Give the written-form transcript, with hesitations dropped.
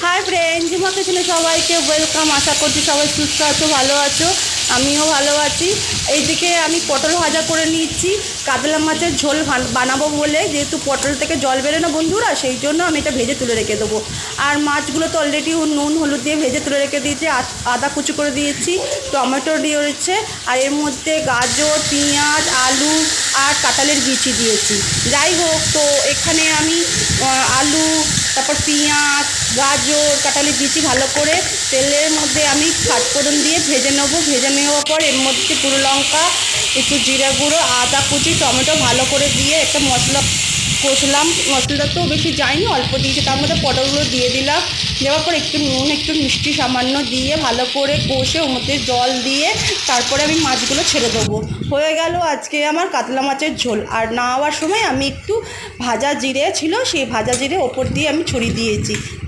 Hi friend, Jhuma কিচেনে সবাইকে welcome. আশা করছি সবাই সুস্থ আছো, ভালো আছো। আমিও ভালো আছি। এইদিকে আমি পটল ভাজা করে নিচ্ছি। কাতলা মাছের ঝোল বানাবো বলে, যেহেতু পটল থেকে জল বেরোয় না বন্ধুরা, সেই জন্য আমি এটা ভেজে তুলে রেখে দেবো। আর মাছগুলো তো অলরেডি নুন হলুদ দিয়ে ভেজে তুলে রেখে দিয়েছি। আদা কুচি করে দিয়েছি, টমেটো দিয়েছে, আর এর মধ্যে গাজর, পেঁয়াজ, আলু আর কাঁঠালের বিচি দিয়েছি। যাই হোক, তো এখানে আমি আলু, তারপর পেঁয়াজ, গাজর, কাঁঠালের বিচি ভালো করে তেলের মধ্যে আমি পাঁচফোড়ন দিয়ে ভেজে নেবো। ভেজে নেওয়ার পর এর মধ্যে পুরো লঙ্কা, একটু জিরা গুঁড়ো, আদা কুচি, টমেটো ভালো করে দিয়ে একটা মশলা কষলাম। মশলাটা তো বেশি যায়নি, অল্প দিয়েছি। তার মধ্যে পটলগুলো দিয়ে দিলাম। দেওয়ার পর একটু নুন, একটু মিষ্টি সামান্য দিয়ে ভালো করে কষে ওর মধ্যে জল দিয়ে তারপরে আমি মাছগুলো ছেড়ে দেবো। হয়ে গেল আজকে আমার কাতলা মাছের ঝোল। আর নামাবার সময় আমি একটু ভাজা জিরে ছিল, সেই ভাজা জিরে ওপর দিয়ে আমি ছড়িয়ে দিয়েছি।